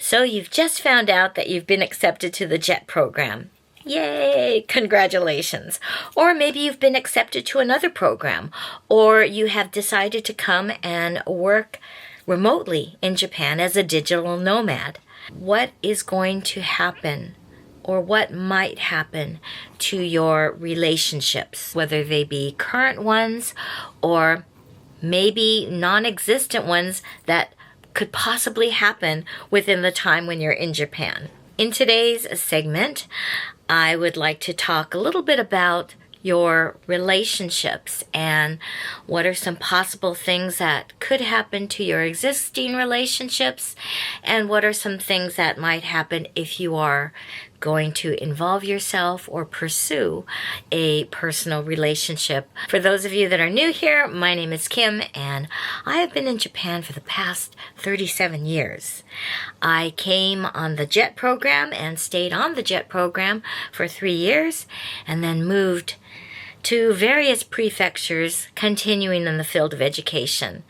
So you've just found out that you've been accepted to the JET program. Yay! Congratulations. Or maybe you've been accepted to another program, or you have decided to come and work remotely in Japan as a digital nomad. What is going to happen, or what might happen to your relationships, whether they be current ones or maybe non-existent ones that could possibly happen within the time when you're in Japan? In today's segment, I would like to talk a little bit about your relationships and what are some possible things that could happen to your existing relationships, and what are some things that might happen if you are going to involve yourself or pursue a personal relationship. For those of you that are new here, my name is Kim, and I have been in Japan for the past 37 years. I came on the JET program and stayed on the JET program for 3 years, and then moved to various prefectures, continuing in the field of education.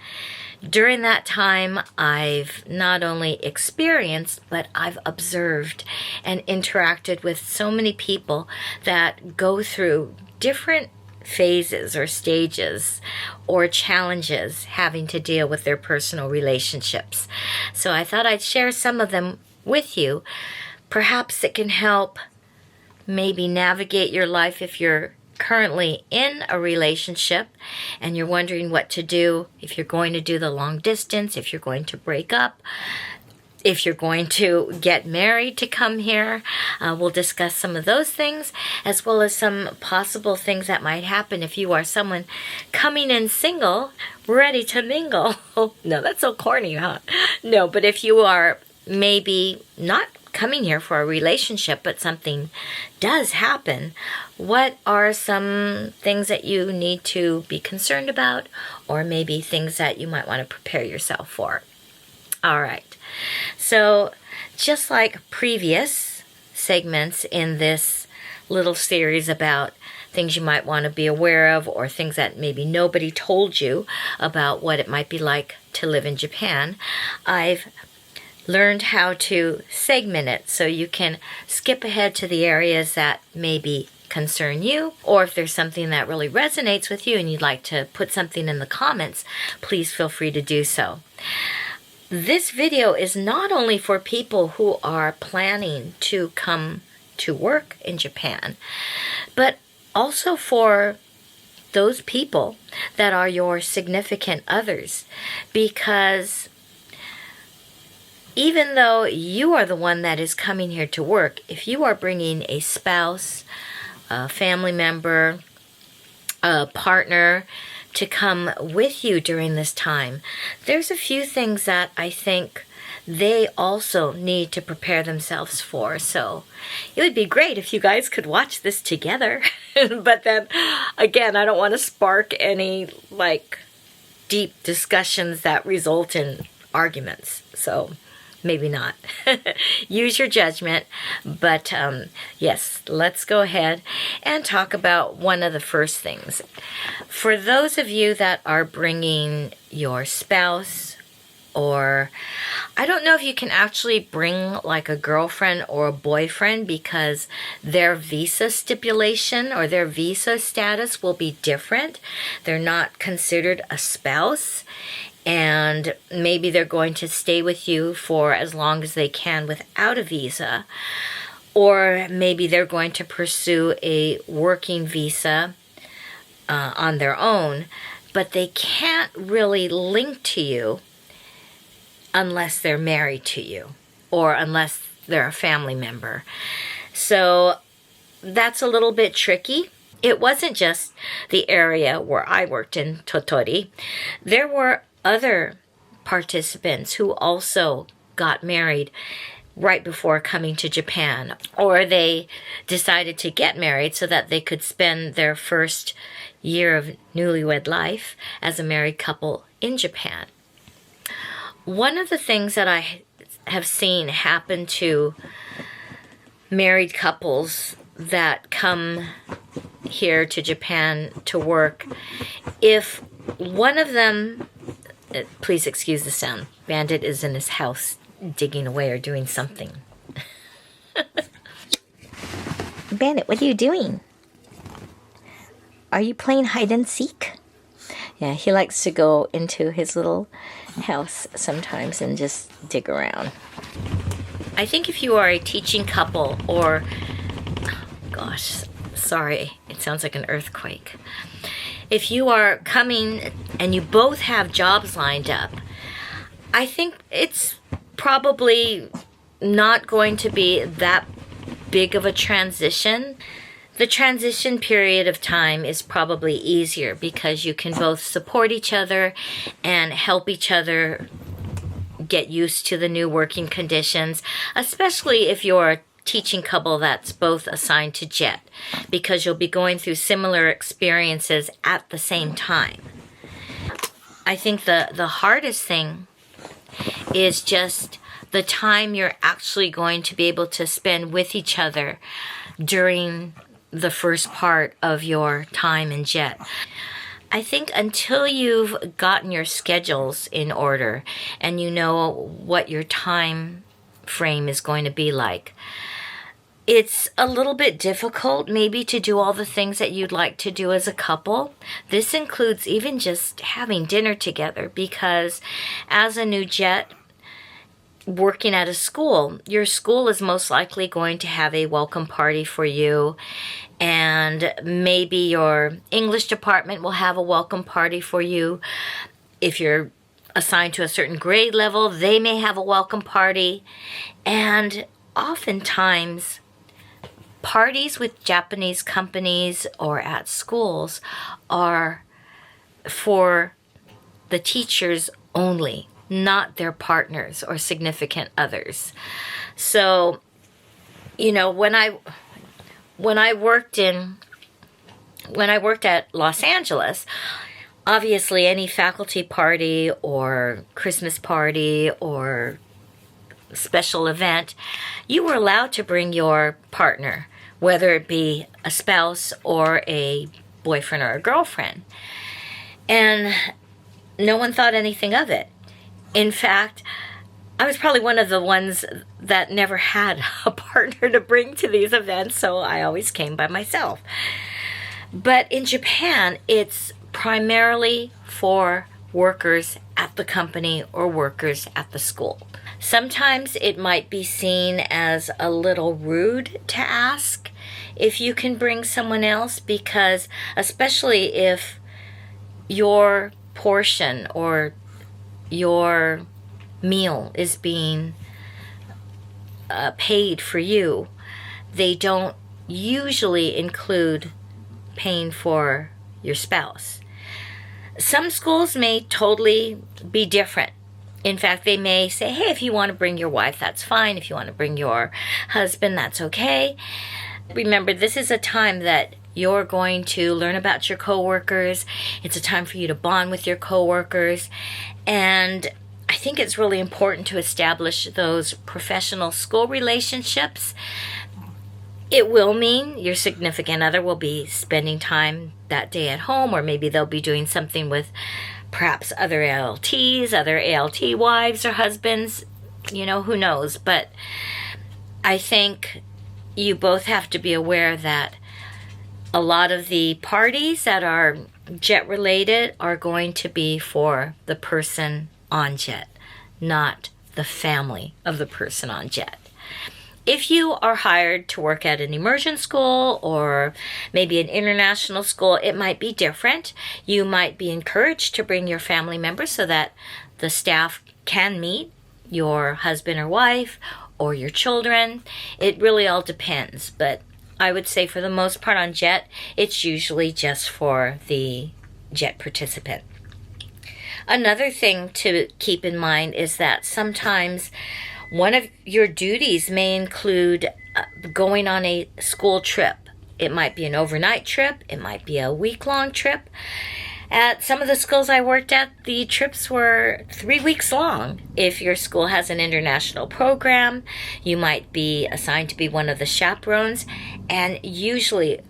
During that time, I've not only experienced, but I've observed and interacted with so many people that go through different phases or stages or challenges having to deal with their personal relationships. So I thought I'd share some of them with you. Perhaps it can help maybe navigate your life if you're currently in a relationship and you're wondering what to do, if you're going to do the long distance, if you're going to break up, if you're going to get married to come here. We'll discuss some of those things, as well as some possible things that might happen if you are someone coming in single, ready to mingle. No, that's so corny, huh? No, but if you are maybe not coming here for a relationship, but something does happen, what are some things that you need to be concerned about, or maybe things that you might want to prepare yourself for? All right. So just like previous segments in this little series about things you might want to be aware of, or things that maybe nobody told you about what it might be like to live in Japan, I've learned how to segment it so you can skip ahead to the areas that maybe concern you, or if there's something that really resonates with you and you'd like to put something in the comments, please feel free to do so. This video is not only for people who are planning to come to work in Japan, but also for those people that are your significant others, because even though you are the one that is coming here to work, if you are bringing a spouse, a family member, a partner to come with you during this time, there's a few things that I think they also need to prepare themselves for. So it would be great if you guys could watch this together. But then again, I don't want to spark any deep discussions that result in arguments. So maybe not. Use your judgment. But yes, let's go ahead and talk about one of the first things. For those of you that are bringing your spouse, or I don't know if you can actually bring like a girlfriend or a boyfriend, because their visa stipulation or their visa status will be different. They're not considered a spouse, and maybe they're going to stay with you for as long as they can without a visa, or maybe they're going to pursue a working visa on their own, but they can't really link to you unless they're married to you or unless they're a family member. So that's a little bit tricky. It wasn't just the area where I worked in, Totori. There were other participants who also got married right before coming to Japan, or they decided to get married so that they could spend their first year of newlywed life as a married couple in Japan. One of the things that I have seen happen to married couples that come here to Japan to work, if one of them, please excuse the sound, Bandit is in his house digging away or doing something. Bandit, what are you doing? Are you playing hide and seek? Yeah, he likes to go into his little house sometimes and just dig around. I think if you are a teaching couple or, gosh, sorry, it sounds like an earthquake. If you are coming and you both have jobs lined up, I think it's probably not going to be that big of a transition. The transition period of time is probably easier because you can both support each other and help each other get used to the new working conditions, especially if you're a teaching couple that's both assigned to JET, because you'll be going through similar experiences at the same time. I think the hardest thing is just the time you're actually going to be able to spend with each other during the first part of your time in JET. I think until you've gotten your schedules in order and you know what your time frame is going to be like, it's a little bit difficult maybe to do all the things that you'd like to do as a couple. This includes even just having dinner together, because as a new JET working at a school, your school is most likely going to have a welcome party for you, and maybe your English department will have a welcome party for you. If you're assigned to a certain grade level, they may have a welcome party. And oftentimes, parties with Japanese companies or at schools are for the teachers only, not their partners or significant others. So, you know, when I worked at Los Angeles, obviously any faculty party or Christmas party or special event, you were allowed to bring your partner, whether it be a spouse or a boyfriend or a girlfriend. And no one thought anything of it. In fact, I was probably one of the ones that never had a partner to bring to these events, so I always came by myself. But in Japan, it's primarily for workers at the company or workers at the school. Sometimes it might be seen as a little rude to ask if you can bring someone else, because especially if your portion or your meal is being paid for you, they don't usually include paying for your spouse. Some schools may totally be different. In fact, they may say, hey, if you want to bring your wife, that's fine. If you want to bring your husband, that's okay. Remember, this is a time that you're going to learn about your coworkers. It's a time for you to bond with your coworkers. And I think it's really important to establish those professional school relationships. It will mean your significant other will be spending time that day at home, or maybe they'll be doing something with perhaps other ALTs, other ALT wives or husbands, you know, who knows. But I think you both have to be aware that a lot of the parties that are JET related are going to be for the person on JET, not the family of the person on JET. If you are hired to work at an immersion school or maybe an international school, it might be different. You might be encouraged to bring your family members so that the staff can meet your husband or wife or your children. It really all depends, but I would say for the most part on JET, it's usually just for the JET participant. Another thing to keep in mind is that sometimes one of your duties may include going on a school trip. It might be an overnight trip. It might be a week-long trip. At some of the schools I worked at, the trips were 3 weeks long. If your school has an international program, you might be assigned to be one of the chaperones, and usually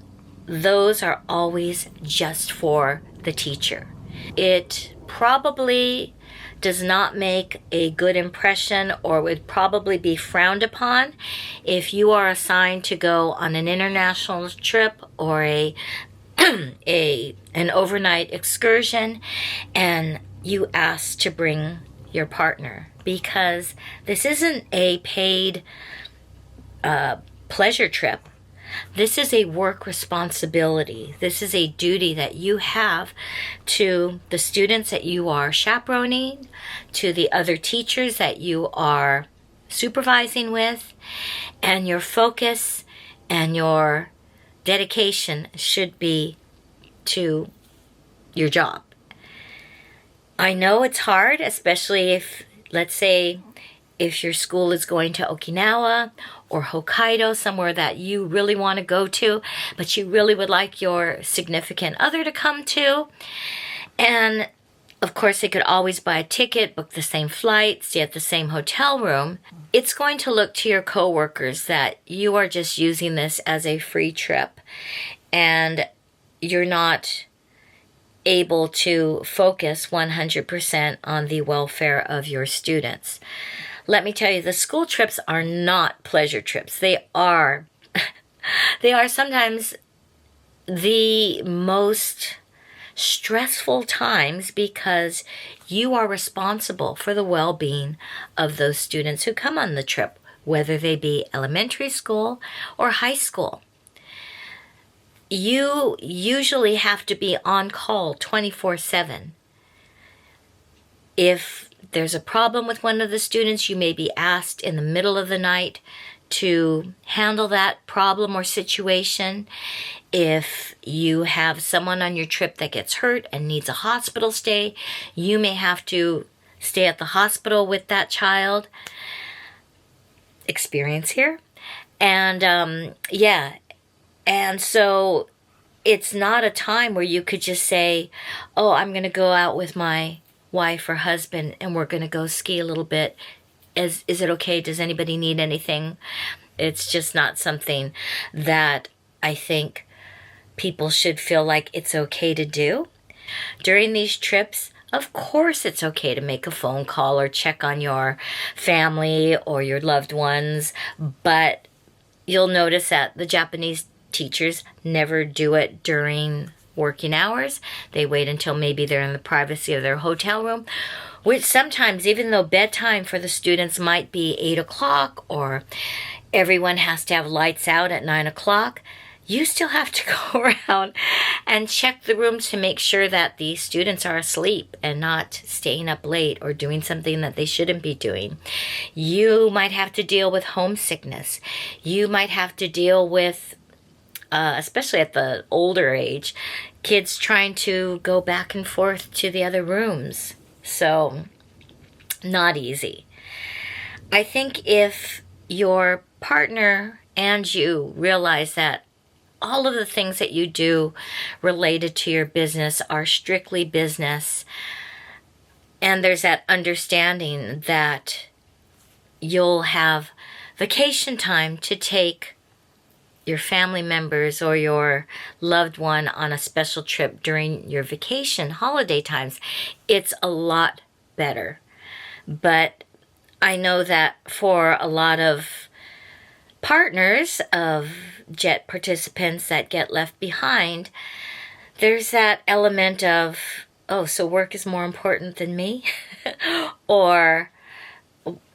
those are always just for the teacher. It probably does not make a good impression or would probably be frowned upon if you are assigned to go on an international trip or an overnight excursion and you ask to bring your partner, because this isn't a paid pleasure trip. This is a work responsibility. This is a duty that you have to the students that you are chaperoning, to the other teachers that you are supervising with, and your focus and your dedication should be to your job. I know it's hard, especially if, let's say, if your school is going to Okinawa or Hokkaido, somewhere that you really want to go to, but you really would like your significant other to come to. And of course, they could always buy a ticket, book the same flight, stay at the same hotel room. It's going to look to your coworkers that you are just using this as a free trip and you're not able to focus 100% on the welfare of your students. Let me tell you, the school trips are not pleasure trips. They are sometimes the most stressful times because you are responsible for the well-being of those students who come on the trip, whether they be elementary school or high school. You usually have to be on call 24/7. If there's a problem with one of the students, you may be asked in the middle of the night to handle that problem or situation. If you have someone on your trip that gets hurt and needs a hospital stay, you may have to stay at the hospital with that child. Experience here. And and so it's not a time where you could just say, oh, I'm going to go out with my wife or husband and we're going to go ski a little bit. Is it okay? Does anybody need anything? It's just not something that I think people should feel like it's okay to do. During these trips, of course it's okay to make a phone call or check on your family or your loved ones, but you'll notice that the Japanese teachers never do it during working hours. They wait until maybe they're in the privacy of their hotel room, which sometimes, even though bedtime for the students might be 8 o'clock or everyone has to have lights out at 9 o'clock, you still have to go around and check the rooms to make sure that the students are asleep and not staying up late or doing something that they shouldn't be doing. You might have to deal with homesickness. You might have to deal with, especially at the older age, kids trying to go back and forth to the other rooms. So, not easy. I think if your partner and you realize that all of the things that you do related to your business are strictly business, and there's that understanding that you'll have vacation time to take your family members or your loved one on a special trip during your vacation holiday times, it's a lot better. But I know that for a lot of partners of jet participants that get left behind, there's that element of, oh, so work is more important than me? Or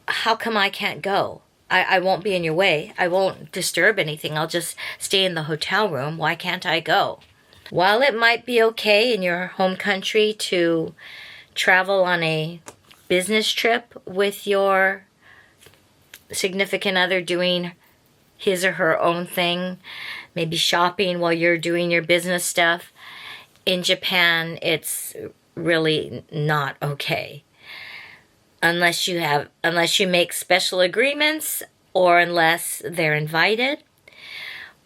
how come I can't go? I won't be in your way. I won't disturb anything. I'll just stay in the hotel room. Why can't I go? While it might be okay in your home country to travel on a business trip with your significant other doing his or her own thing, maybe shopping while you're doing your business stuff, in Japan, it's really not okay. Unless you make special agreements, or unless they're invited,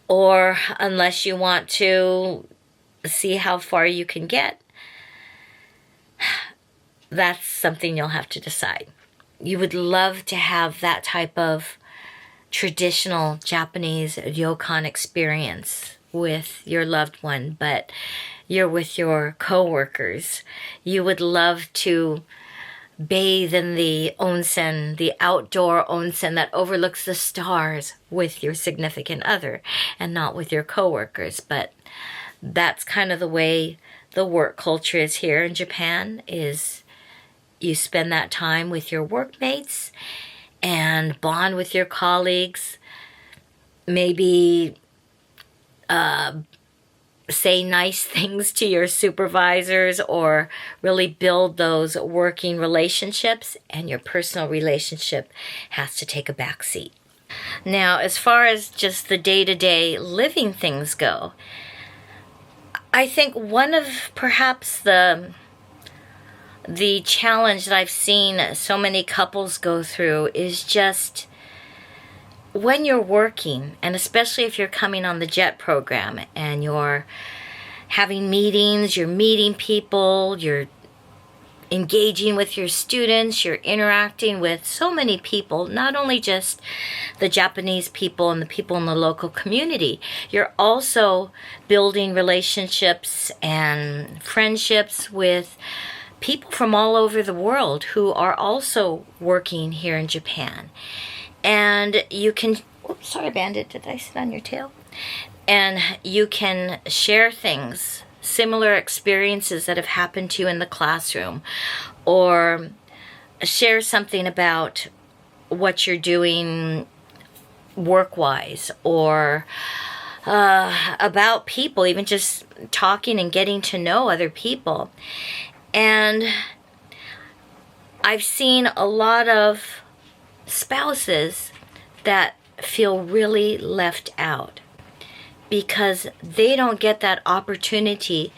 or unless you want to see how far you can get. That's something you'll have to decide. You would love to have that type of traditional Japanese ryokan experience with your loved one, but you're with your coworkers. You would love to bathe in the onsen, the outdoor onsen that overlooks the stars with your significant other and not with your coworkers. But that's kind of the way the work culture is here in Japan, is you spend that time with your workmates and bond with your colleagues. Maybe say nice things to your supervisors, or really build those working relationships, and your personal relationship has to take a back seat. Now, as far as just the day-to-day living things go, I think one of perhaps the challenge that I've seen so many couples go through is just when you're working, and especially if you're coming on the JET program and you're having meetings, you're meeting people, you're engaging with your students, you're interacting with so many people, not only just the Japanese people and the people in the local community, you're also building relationships and friendships with people from all over the world who are also working here in Japan. And you can, oops, sorry, Bandit, did I sit on your tail? And you can share things, similar experiences that have happened to you in the classroom, or share something about what you're doing work-wise, or about people, even just talking and getting to know other people. And I've seen a lot of spouses that feel really left out because they don't get that opportunity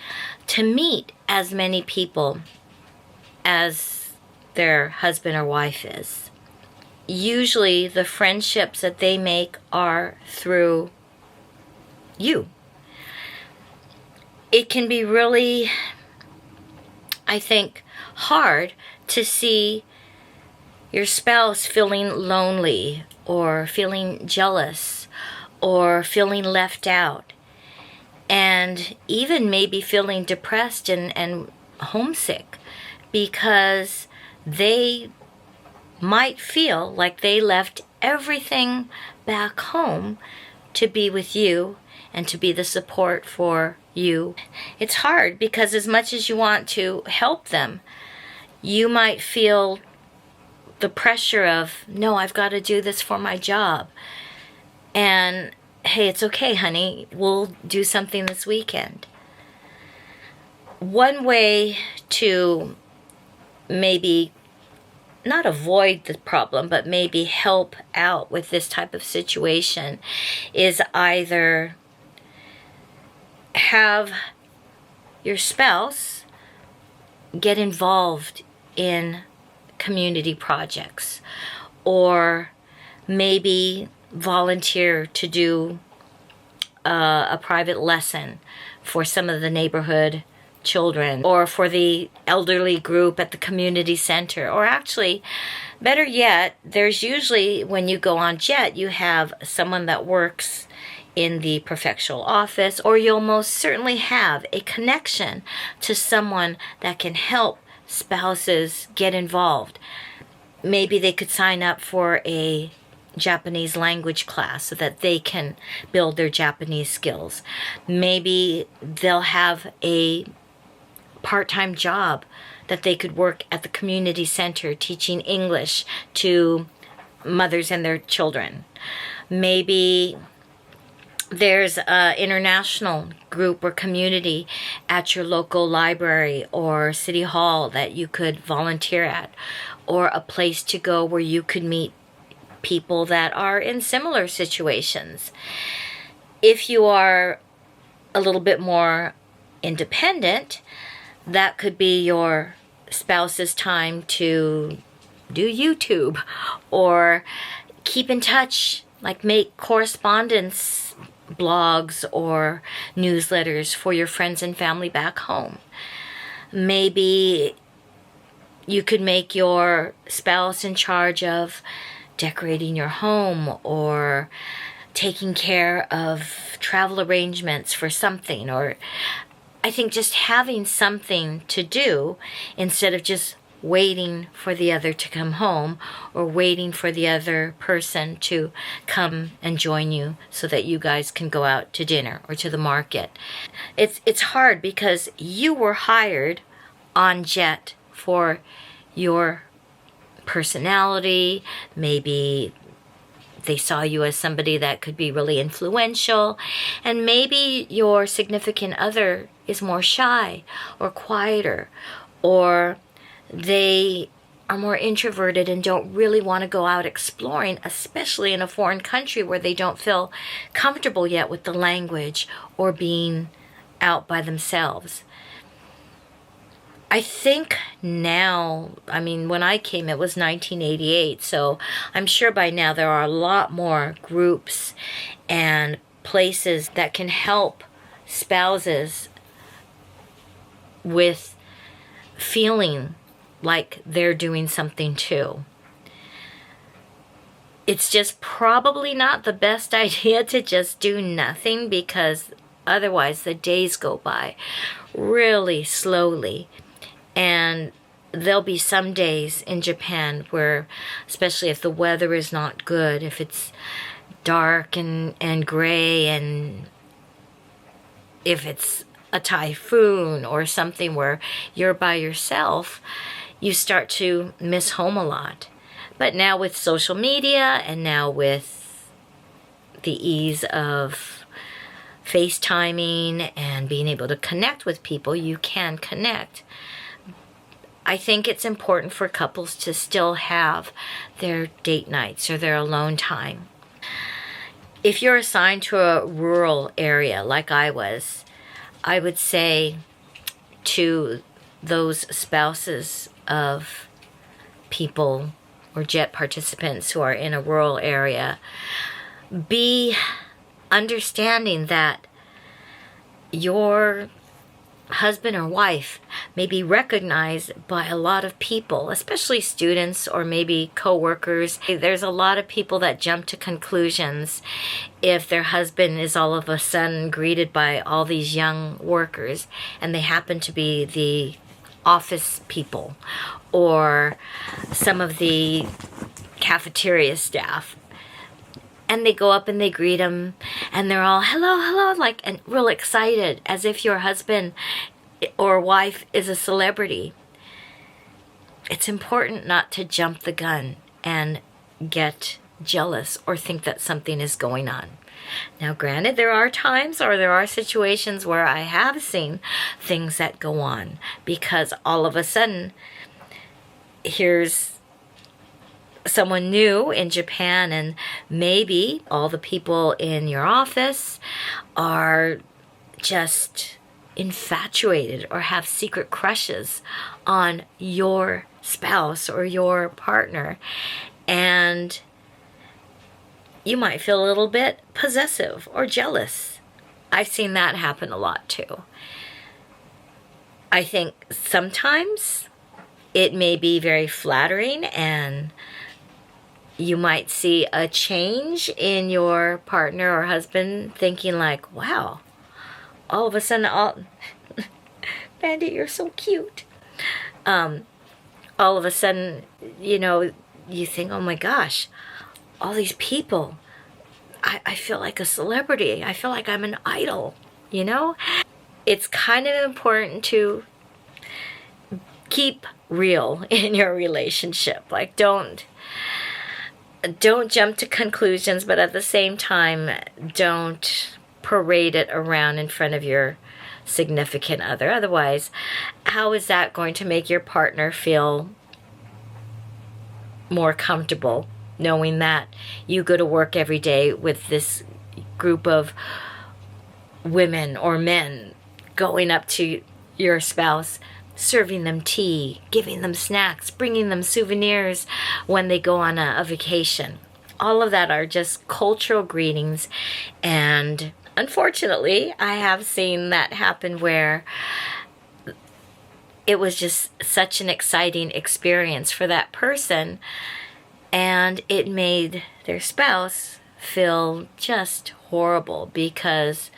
to meet as many people as their husband or wife is. Usually the friendships that they make are through you. It can be really, I think, hard to see your spouse feeling lonely, or feeling jealous, or feeling left out, and even maybe feeling depressed and homesick because they might feel like they left everything back home to be with you and to be the support for you. It's hard because as much as you want to help them, you might feel the pressure of, no, I've got to do this for my job. And hey, it's okay, honey, we'll do something this weekend. One way to maybe not avoid the problem, but maybe help out with this type of situation is either have your spouse get involved in community projects, or maybe volunteer to do a private lesson for some of the neighborhood children, or for the elderly group at the community center. Or actually, better yet, there's usually, when you go on JET, you have someone that works in the prefectural office, or you'll most certainly have a connection to someone that can help spouses get involved. Maybe they could sign up for a Japanese language class so that they can build their Japanese skills. Maybe they'll have a part-time job that they could work at the community center teaching English to mothers and their children. Maybe there's an international group or community at your local library or city hall that you could volunteer at, or a place to go where you could meet people that are in similar situations. If you are a little bit more independent, that could be your spouse's time to do YouTube, or keep in touch, like make correspondence blogs or newsletters for your friends and family back home. Maybe you could make your spouse in charge of decorating your home, or taking care of travel arrangements for something. Or I think just having something to do instead of just waiting for the other to come home or waiting for the other person to come and join you so that you guys can go out to dinner or to the market. It's hard because you were hired on Jet for your personality. Maybe they saw you as somebody that could be really influential, and maybe your significant other is more shy or quieter, or they are more introverted and don't really want to go out exploring, especially in a foreign country where they don't feel comfortable yet with the language or being out by themselves. I think now, when I came, it was 1988, so I'm sure by now there are a lot more groups and places that can help spouses with feeling like they're doing something too. It's just probably not the best idea to just do nothing, because otherwise the days go by really slowly. And there'll be some days in Japan where, especially if the weather is not good, if it's dark and gray, and if it's a typhoon or something where you're by yourself, you start to miss home a lot. But now with social media and now with the ease of FaceTiming and being able to connect with people, you can connect. I think it's important for couples to still have their date nights or their alone time. If you're assigned to a rural area like I was, I would say to those spouses of people or Jet participants who are in a rural area, be understanding that your husband or wife may be recognized by a lot of people, especially students or maybe co-workers. There's a lot of people that jump to conclusions if their husband is all of a sudden greeted by all these young workers and they happen to be the office people or some of the cafeteria staff. And they go up and they greet him, and they're all, hello, hello, like, and real excited, as if your husband or wife is a celebrity. It's important not to jump the gun and get jealous or think that something is going on. Now, granted, there are times or there are situations where I have seen things that go on, because all of a sudden, here's someone new in Japan, and maybe all the people in your office are just infatuated or have secret crushes on your spouse or your partner, and you might feel a little bit possessive or jealous. I've seen that happen a lot too. I think sometimes it may be very flattering, and you might see a change in your partner or husband thinking like, wow, all of a sudden, Bandit, you're so cute. All of a sudden, you think, oh my gosh, all these people, I feel like a celebrity. I feel like I'm an idol, It's kind of important to keep real in your relationship. Like, don't jump to conclusions, but at the same time, don't parade it around in front of your significant other. Otherwise, how is that going to make your partner feel more comfortable knowing that you go to work every day with this group of women or men going up to your spouse, serving them tea, giving them snacks, bringing them souvenirs when they go on a vacation? All of that are just cultural greetings, and unfortunately, I have seen that happen where it was just such an exciting experience for that person, and it made their spouse feel just horrible because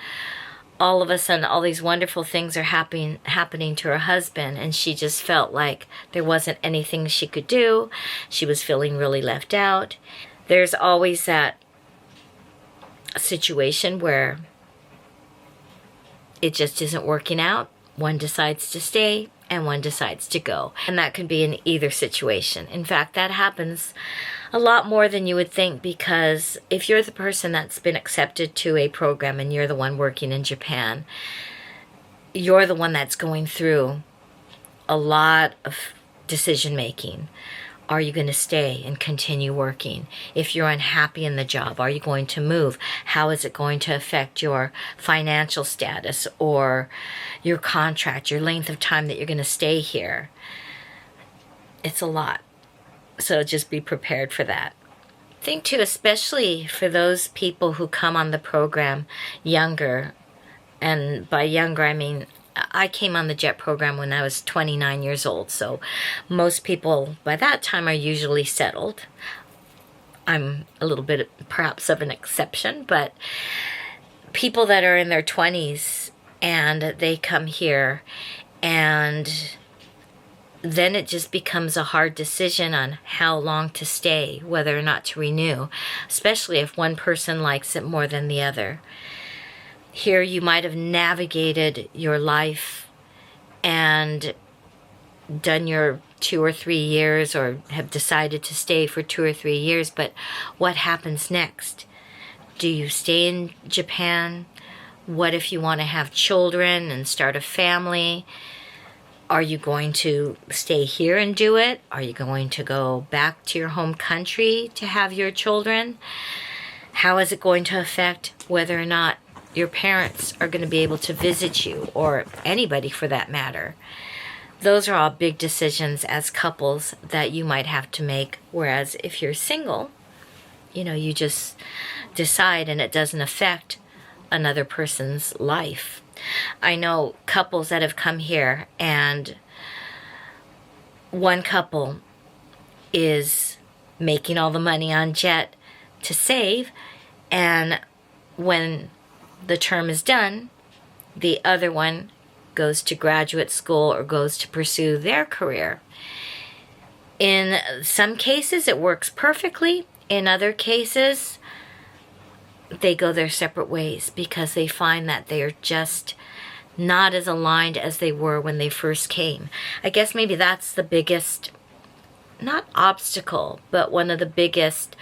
all of a sudden all these wonderful things are happening to her husband, and she just felt like there wasn't anything she could do. She was feeling really left out. There's always that situation where it just isn't working out. One decides to stay and one decides to go. And that can be in either situation. In fact, that happens a lot more than you would think, because if you're the person that's been accepted to a program and you're the one working in Japan, you're the one that's going through a lot of decision making. Are you going to stay and continue working? If you're unhappy in the job, are you going to move? How is it going to affect your financial status or your contract, your length of time that you're going to stay here? It's a lot. So just be prepared for that. I think too, especially for those people who come on the program younger, and by younger I mean I came on the JET program when I was 29 years old, so most people by that time are usually settled. I'm a little bit perhaps of an exception, but people that are in their 20s and they come here, and then it just becomes a hard decision on how long to stay, whether or not to renew, especially if one person likes it more than the other. Here you might have navigated your life and done your 2 or 3 years, or have decided to stay for 2 or 3 years, but what happens next? Do you stay in Japan? What if you want to have children and start a family? Are you going to stay here and do it? Are you going to go back to your home country to have your children? How is it going to affect whether or not your parents are going to be able to visit you, or anybody for that matter? Those are all big decisions as couples that you might have to make. Whereas if you're single, you just decide and it doesn't affect another person's life. I know couples that have come here, and one couple is making all the money on JET to save, and when the term is done, the other one goes to graduate school or goes to pursue their career. In some cases, it works perfectly. In other cases, they go their separate ways because they find that they are just not as aligned as they were when they first came. I guess maybe that's the biggest, not obstacle, but one of the biggest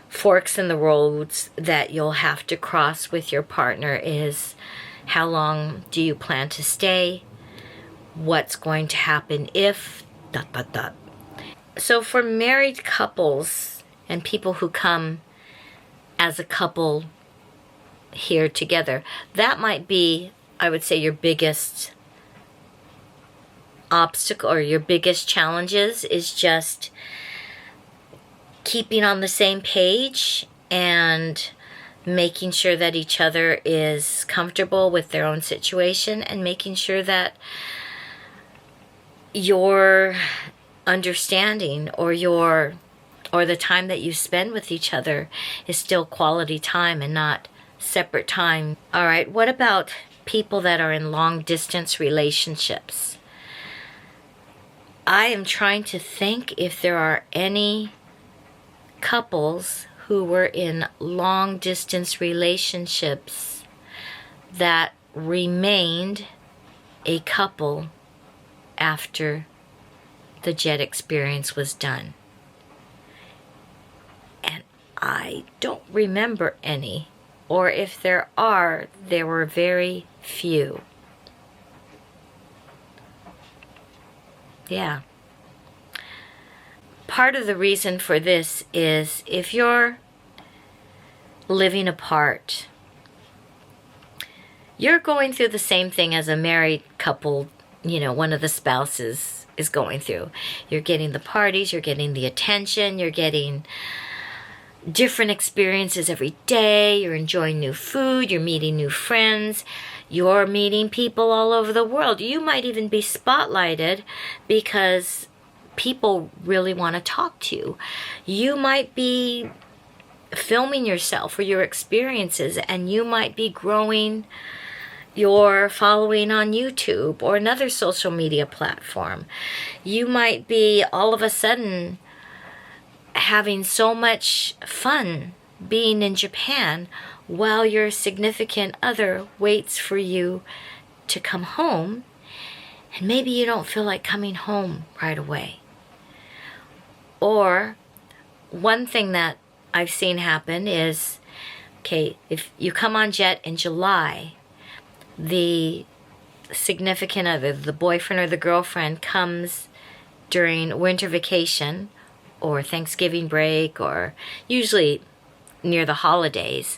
forks in the roads that you'll have to cross with your partner is, how long do you plan to stay? What's going to happen if ... So for married couples and people who come as a couple here together, that might be, I would say, your biggest obstacle or your biggest challenges is just keeping on the same page and making sure that each other is comfortable with their own situation, and making sure that your understanding or the time that you spend with each other is still quality time and not separate time. All right, what about people that are in long distance relationships? I am trying to think if there are any couples who were in long distance relationships that remained a couple after the JET experience was done. And I don't remember any, or if there are, there were very few. Yeah. Part of the reason for this is if you're living apart, you're going through the same thing as a married couple, one of the spouses is going through. You're getting the parties, you're getting the attention, you're getting different experiences every day, you're enjoying new food, you're meeting new friends, you're meeting people all over the world. You might even be spotlighted because people really want to talk to you. You might be filming yourself or your experiences, and you might be growing you're following on YouTube or another social media platform. You might be all of a sudden having so much fun being in Japan while your significant other waits for you to come home, and maybe you don't feel like coming home right away. Or one thing that I've seen happen is, okay, if you come on jet in July, the significant other, the boyfriend or the girlfriend, comes during winter vacation or Thanksgiving break or usually near the holidays,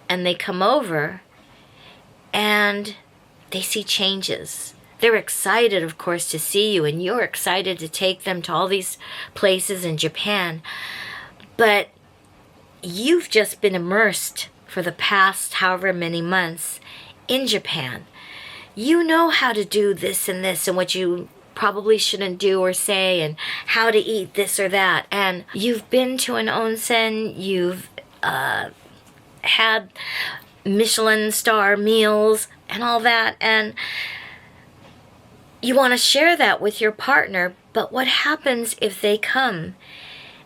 and they come over and they see changes. They're excited, of course, to see you, and you're excited to take them to all these places in Japan, but you've just been immersed for the past however many months in Japan. You know how to do this and this and what you probably shouldn't do or say, and how to eat this or that. And you've been to an onsen, you've had Michelin star meals and all that, and you want to share that with your partner. But what happens if they come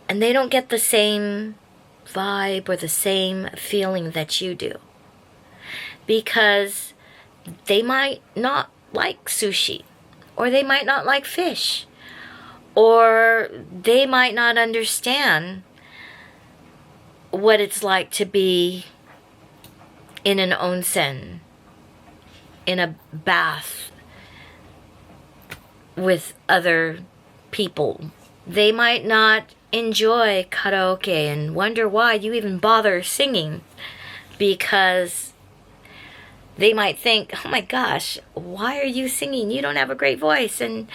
and they don't get the same vibe or the same feeling that you do? Because they might not like sushi, or they might not like fish, or they might not understand what it's like to be in an onsen, in a bath with other people. They might not enjoy karaoke and wonder why you even bother singing, because they might think, oh my gosh, why are you singing? You don't have a great voice, and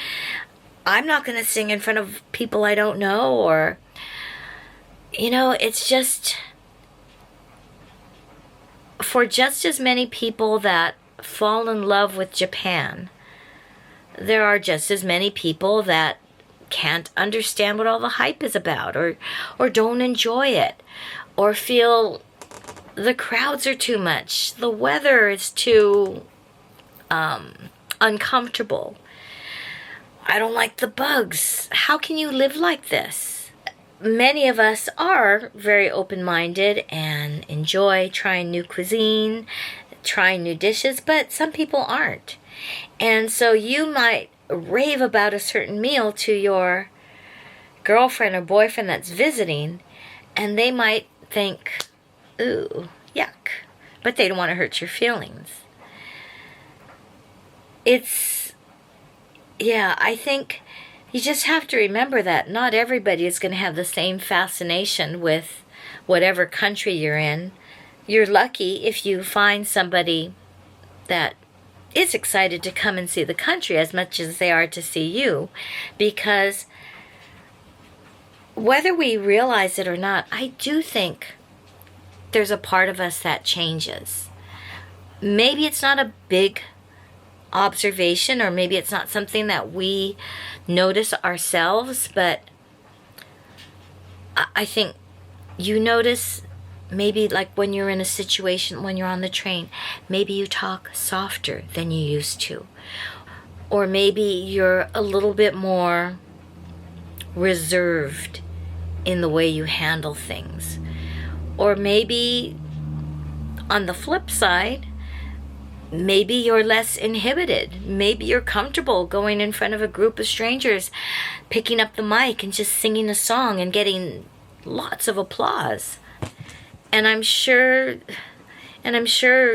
I'm not going to sing in front of people I don't know. Or, it's just, for just as many people that fall in love with Japan, there are just as many people that can't understand what all the hype is about, or don't enjoy it, or feel the crowds are too much, the weather is too uncomfortable. I don't like the bugs. How can you live like this? Many of us are very open-minded and enjoy trying new cuisine, trying new dishes, but some people aren't. And so you might rave about a certain meal to your girlfriend or boyfriend that's visiting, and they might think, ooh, yuck, but they don't want to hurt your feelings. I think you just have to remember that not everybody is going to have the same fascination with whatever country you're in. You're lucky if you find somebody that is excited to come and see the country as much as they are to see you, because whether we realize it or not, I do think there's a part of us that changes. Maybe it's not a big observation, or maybe it's not something that we notice ourselves, but I think you notice, maybe like when you're in a situation, when you're on the train, maybe you talk softer than you used to. Or maybe you're a little bit more reserved in the way you handle things. Or maybe on the flip side, maybe you're less inhibited. Maybe you're comfortable going in front of a group of strangers, picking up the mic and just singing a song and getting lots of applause. And I'm sure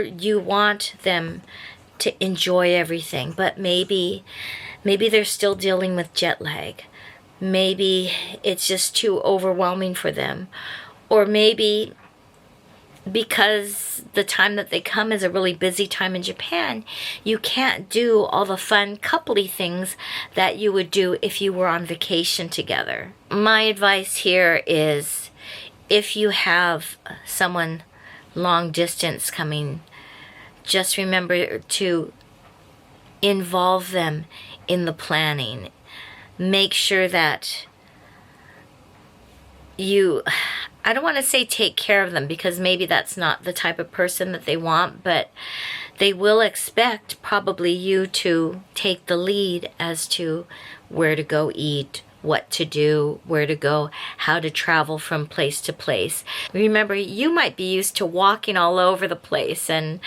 you want them to enjoy everything, but maybe they're still dealing with jet lag. Maybe it's just too overwhelming for them. Or maybe because the time that they come is a really busy time in Japan, you can't do all the fun coupley things that you would do if you were on vacation together. My advice here is, if you have someone long distance coming, just remember to involve them in the planning. Make sure that I don't want to say take care of them, because maybe that's not the type of person that they want, but they will expect probably you to take the lead as to where to go eat, what to do, where to go, how to travel from place to place. Remember, you might be used to walking all over the place and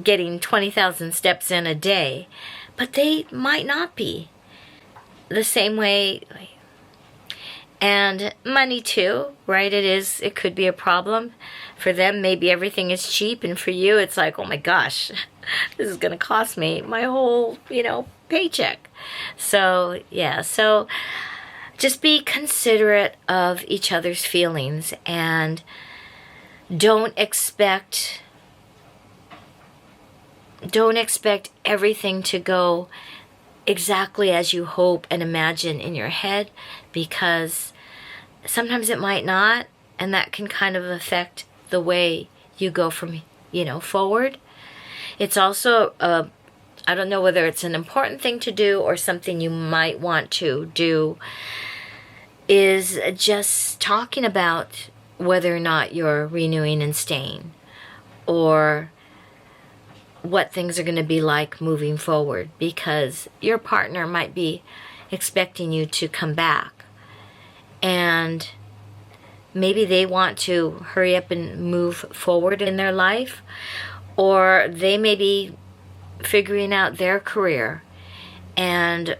getting 20,000 steps in a day, but they might not be. The same way, and money too, right? It could be a problem. For them, maybe everything is cheap, and for you, it's like, oh my gosh, this is going to cost me my whole, paycheck. So, yeah, so just be considerate of each other's feelings, and don't expect everything to go exactly as you hope and imagine in your head, because sometimes it might not, and that can kind of affect the way you go from, forward. It's also, I don't know whether it's an important thing to do or something you might want to do, is just talking about whether or not you're renewing and staying, or what things are going to be like moving forward, because your partner might be expecting you to come back, and maybe they want to hurry up and move forward in their life, or they may be figuring out their career, and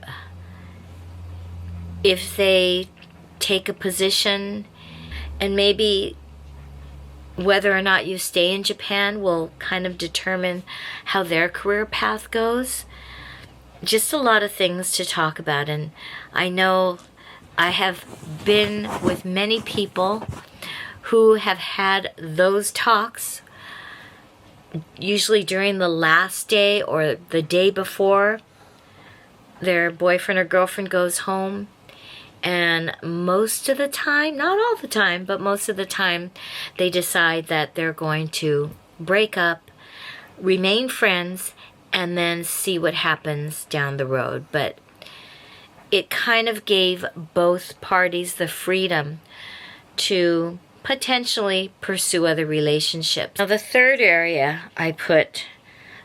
if they take a position, and maybe whether or not you stay in Japan will kind of determine how their career path goes. Just a lot of things to talk about. And I know I have been with many people who have had those talks, usually during the last day or the day before their boyfriend or girlfriend goes home. And most of the time, not all the time, but most of the time, they decide that they're going to break up, remain friends, and then see what happens down the road. But it kind of gave both parties the freedom to potentially pursue other relationships. Now, the third area I put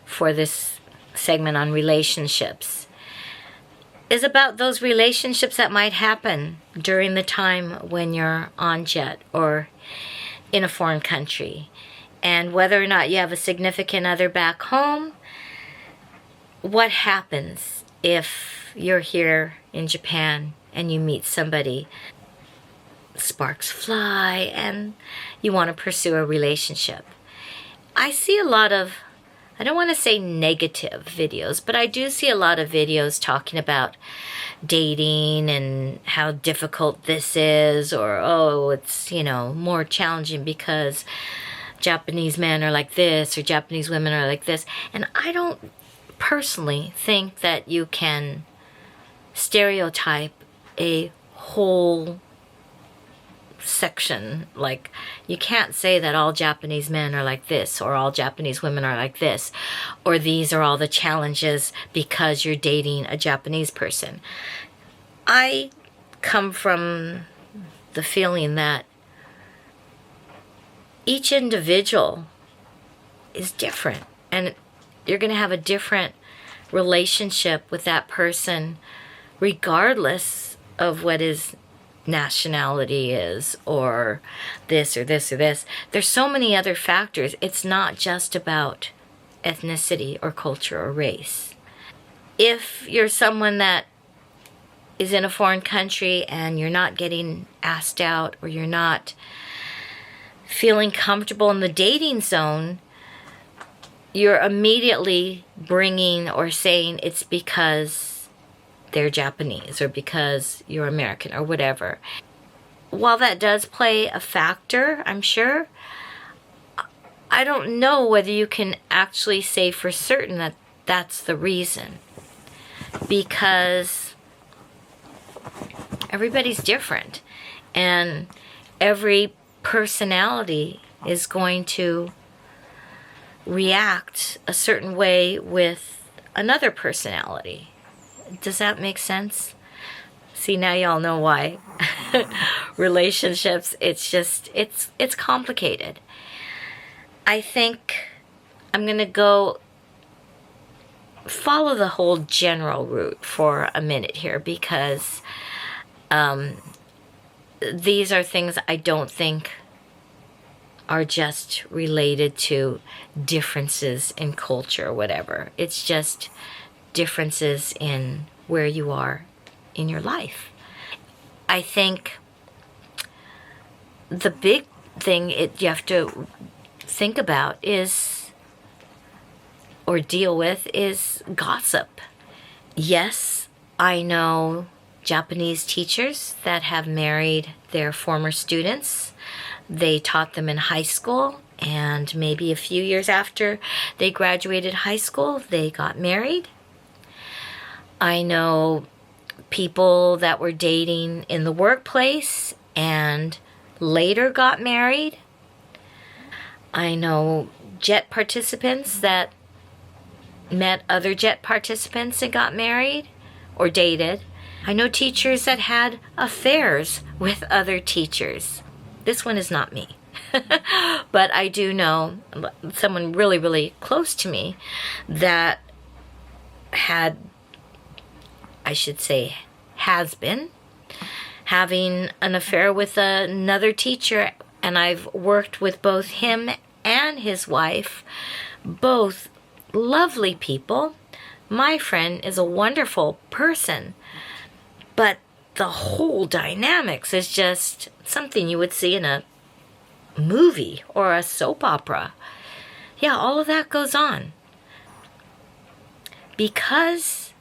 for this segment on relationships is about those relationships that might happen during the time when you're on jet or in a foreign country. And whether or not you have a significant other back home, what happens if you're here in Japan and you meet somebody, sparks fly, and you want to pursue a relationship? I see a lot of, I don't want to say negative videos, but I do see a lot of videos talking about dating and how difficult this is, or, oh, it's, more challenging because Japanese men are like this, or Japanese women are like this. And I don't personally think that you can stereotype a whole section. Like, you can't say that all Japanese men are like this, or all Japanese women are like this, or these are all the challenges because you're dating a Japanese person. I come from the feeling that each individual is different, and you're going to have a different relationship with that person regardless of what his nationality is, or this or this or this. There's so many other factors. It's not just about ethnicity or culture or race. If you're someone that is in a foreign country and you're not getting asked out, or you're not feeling comfortable in the dating zone, you're immediately bringing or saying it's because they're Japanese, or because you're American, or whatever. While that does play a factor, I'm sure, I don't know whether you can actually say for certain that that's the reason, because everybody's different, and every personality is going to react a certain way with another personality. Does that make sense? See, now y'all know why. Relationships, it's complicated. I think I'm going to go follow the whole general route for a minute here, because these are things I don't think are just related to differences in culture or whatever. It's just differences in where you are in your life. I think the big thing you have to think about is, or deal with, is gossip. Yes, I know Japanese teachers that have married their former students. They taught them in high school, and maybe a few years after they graduated high school, they got married. I know people that were dating in the workplace and later got married. I know jet participants that met other jet participants and got married or dated. I know teachers that had affairs with other teachers. This one is not me. But I do know someone really, really close to me that had, I should say, has been having an affair with another teacher, and I've worked with both him and his wife, both lovely people. My friend is a wonderful person, but the whole dynamics is just something you would see in a movie or a soap opera. Yeah, all of that goes on. Because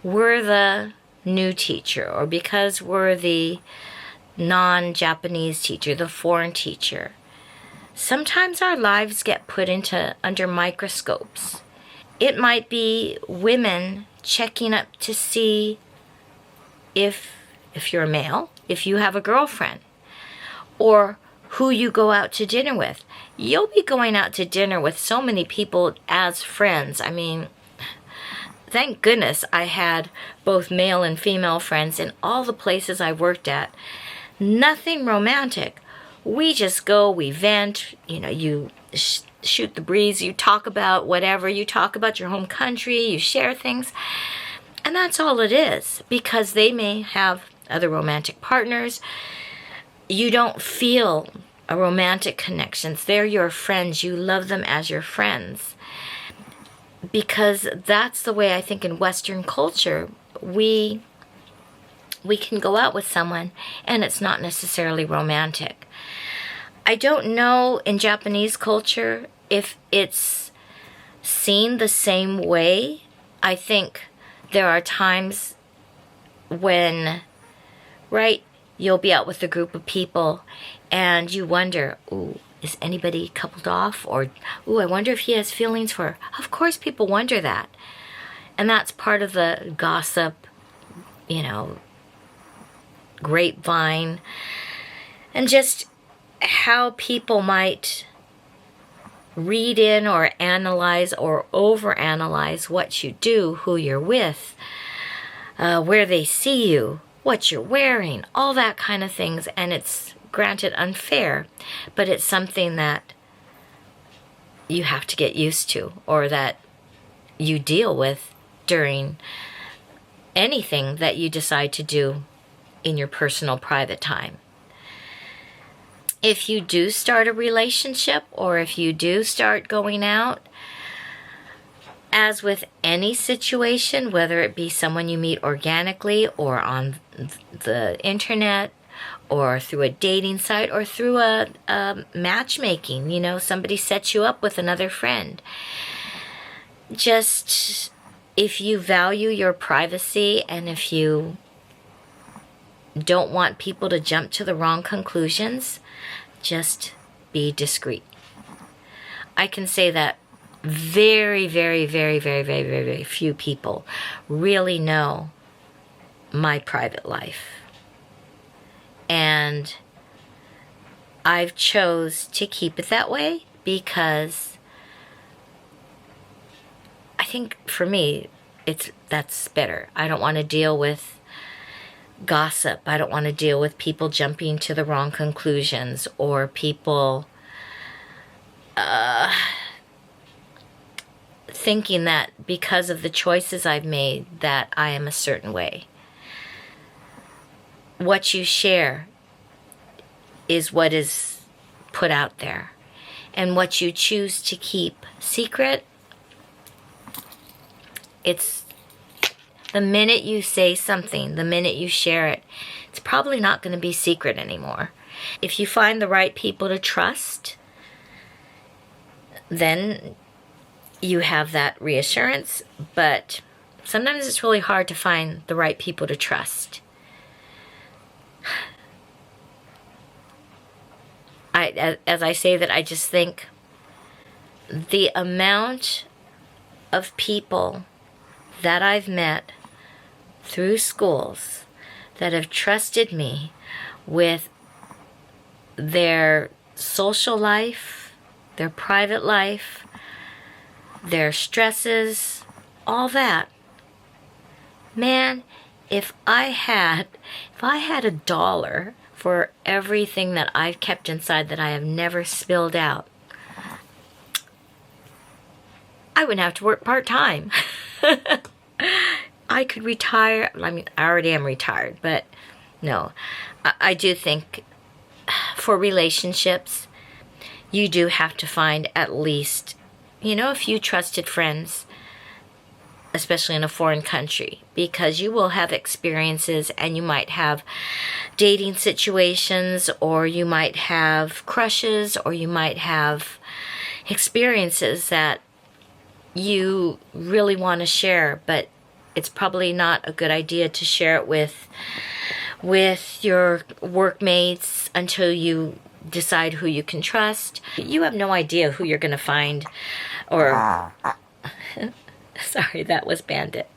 we're the new teacher, or because we're the non-Japanese teacher, the foreign teacher, sometimes our lives get put under microscopes. It might be women checking up to see if you're a male, if you have a girlfriend, or who you go out to dinner with. You'll be going out to dinner with so many people as friends. I mean, thank goodness I had both male and female friends in all the places I worked at. Nothing romantic. We just go, we vent, you shoot the breeze, you talk about whatever, you talk about your home country, you share things. And that's all it is, because they may have other romantic partners. You don't feel a romantic connections. They're your friends. You love them as your friends. Because that's the way I think in Western culture, we can go out with someone and it's not necessarily romantic. I don't know in Japanese culture if it's seen the same way. I think there are times when, right, you'll be out with a group of people and you wonder, ooh, is anybody coupled off? Or, ooh, I wonder if he has feelings for her. Of course people wonder that. And that's part of the gossip, grapevine, and just how people might read in or analyze or overanalyze what you do, who you're with, where they see you, what you're wearing, all that kind of things. And it's granted unfair, but it's something that you have to get used to, or that you deal with during anything that you decide to do in your personal private time. If you do start a relationship, or if you do start going out, as with any situation, whether it be someone you meet organically or on the internet or through a dating site or through a matchmaking, somebody sets you up with another friend. Just, if you value your privacy and if you don't want people to jump to the wrong conclusions, just be discreet. I can say that very, very, very, very, very, very, very few people really know my private life. And I've chose to keep it that way because I think for me, that's better. I don't want to deal with gossip. I don't want to deal with people jumping to the wrong conclusions, or people thinking that because of the choices I've made that I am a certain way. What you share is what is put out there. And what you choose to keep secret, it's the minute you say something, the minute you share it, it's probably not going to be secret anymore. If you find the right people to trust, then you have that reassurance. But sometimes it's really hard to find the right people to trust. As I say that, I just think the amount of people that I've met through schools that have trusted me with their social life, their private life, their stresses, all that. Man, if I had $1 for everything that I've kept inside that I have never spilled out, I wouldn't have to work part-time. I could retire. I mean, I already am retired, but no. I do think for relationships, you do have to find at least, a few trusted friends, especially in a foreign country, because you will have experiences and you might have dating situations, or you might have crushes, or you might have experiences that you really want to share, but it's probably not a good idea to share it with your workmates until you decide who you can trust. You have no idea who you're going to find, or sorry, that was Bandit.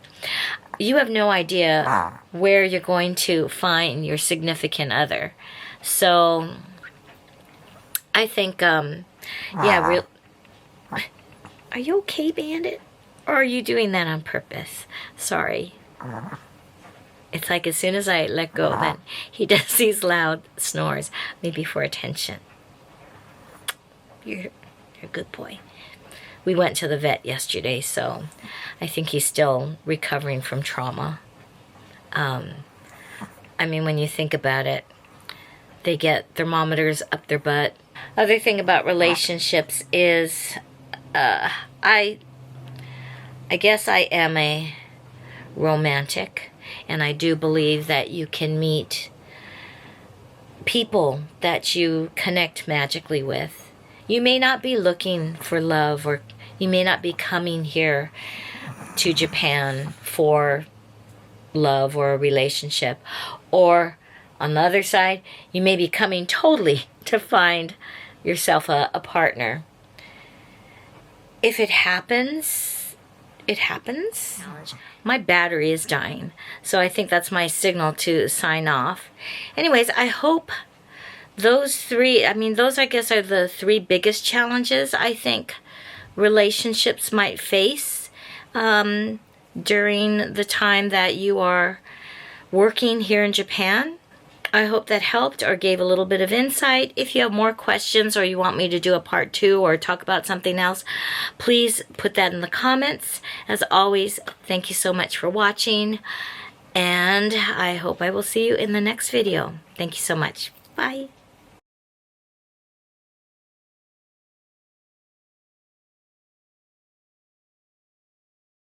You have no idea where you're going to find your significant other. So I think, are you okay, Bandit? Or are you doing that on purpose? Sorry. It's like as soon as I let go, then he does these loud snores, maybe for attention. You're a good boy. We went to the vet yesterday, so I think he's still recovering from trauma. I mean, when you think about it, they get thermometers up their butt. Other thing about relationships is, I guess I am a romantic, and I do believe that you can meet people that you connect magically with. You may not be looking for love, or you may not be coming here to Japan for love or a relationship. Or on the other side, you may be coming totally to find yourself a partner. If it happens, it happens. My battery is dying, so I think that's my signal to sign off. Anyways, I hope those I guess are the three biggest challenges I think relationships might face during the time that you are working here in Japan. I hope that helped or gave a little bit of insight. If you have more questions, or you want me to do a part 2 or talk about something else, please put that in the comments. As always, thank you so much for watching, and I hope I will see you in the next video. Thank you so much. Bye.